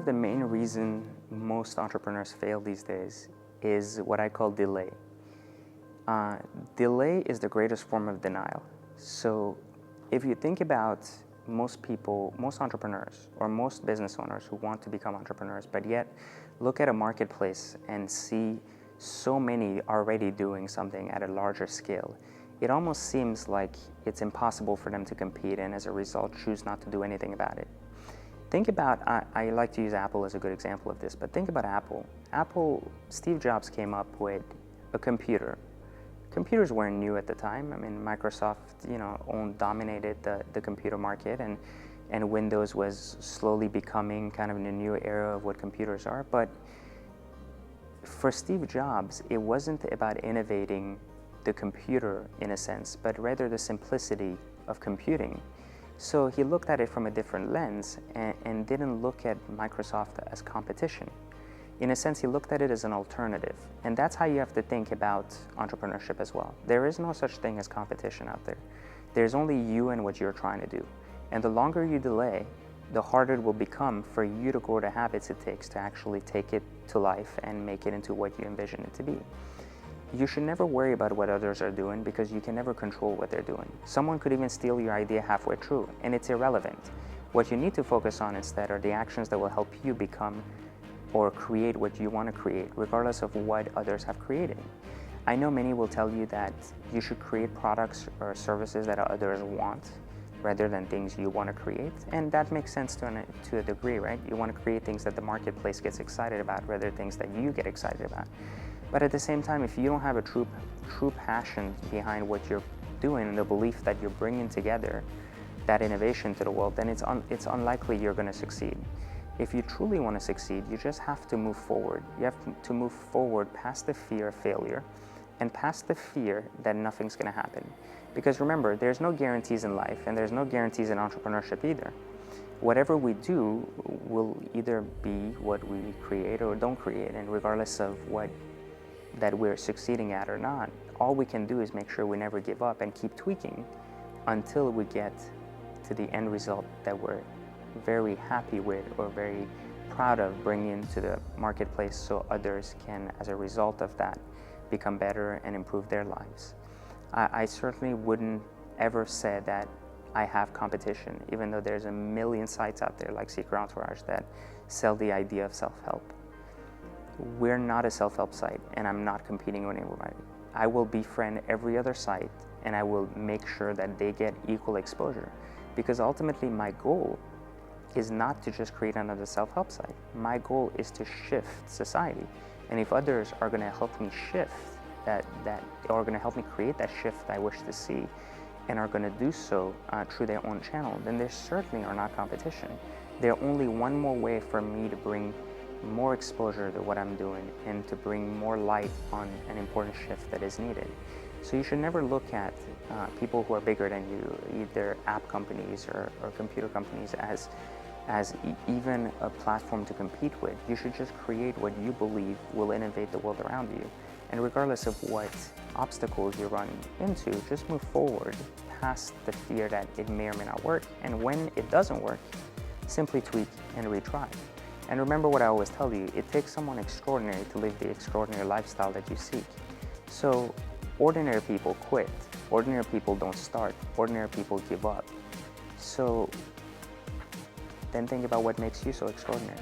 the main reasons most entrepreneurs fail these days is what I call delay. Delay is the greatest form of denial. So if you think about most people, most entrepreneurs, or most business owners who want to become entrepreneurs, but yet look at a marketplace and see so many already doing something at a larger scale, it almost seems like it's impossible for them to compete, and as a result choose not to do anything about it. Think about, I like to use Apple as a good example of this, but think about Apple. Steve Jobs came up with a computer. Computers weren't new at the time. I mean, Microsoft, dominated the computer market, and Windows was slowly becoming kind of the new era of what computers are. But for Steve Jobs, it wasn't about innovating the computer in a sense, but rather the simplicity of computing. So he looked at it from a different lens and didn't look at Microsoft as competition. In a sense, he looked at it as an alternative. And that's how you have to think about entrepreneurship as well. There is no such thing as competition out there. There's only you and what you're trying to do. And the longer you delay, the harder it will become for you to grow the habits it takes to actually take it to life and make it into what you envision it to be. You should never worry about what others are doing because you can never control what they're doing. Someone could even steal your idea halfway through, and it's irrelevant. What you need to focus on instead are the actions that will help you become or create what you want to create, regardless of what others have created. I know many will tell you that you should create products or services that others want rather than things you want to create, and that makes sense to a degree, right? You want to create things that the marketplace gets excited about rather than things that you get excited about. But at the same time, if you don't have a true passion behind what you're doing and the belief that you're bringing together that innovation to the world, then it's unlikely you're going to succeed. If you truly want to succeed, you just have to move forward. You have to move forward past the fear of failure and past the fear that nothing's going to happen. Because remember, there's no guarantees in life, and there's no guarantees in entrepreneurship either. Whatever we do will either be what we create or don't create, and regardless of what that we're succeeding at or not, all we can do is make sure we never give up and keep tweaking until we get to the end result that we're very happy with or very proud of bringing to the marketplace, so others can, as a result of that, become better and improve their lives. I certainly wouldn't ever say that I have competition, even though there's a million sites out there like Secret Entourage that sell the idea of self-help. We're not a self-help site, and I'm not competing with anybody. I will befriend every other site, and I will make sure that they get equal exposure, because ultimately my goal is not to just create another self-help site. My goal is to shift society. And if others are going to help me shift that are going to help me create that shift I wish to see, and are going to do so through their own channel, then they certainly are not competition. They're only one more way for me to bring more exposure to what I'm doing and to bring more light on an important shift that is needed. So you should never look at people who are bigger than you, either app companies or computer companies, as even a platform to compete with. You should just create what you believe will innovate the world around you. And regardless of what obstacles you run into, just move forward past the fear that it may or may not work. And when it doesn't work, simply tweak and retry. And remember what I always tell you, it takes someone extraordinary to live the extraordinary lifestyle that you seek. So ordinary people quit, ordinary people don't start, ordinary people give up. So then think about what makes you so extraordinary.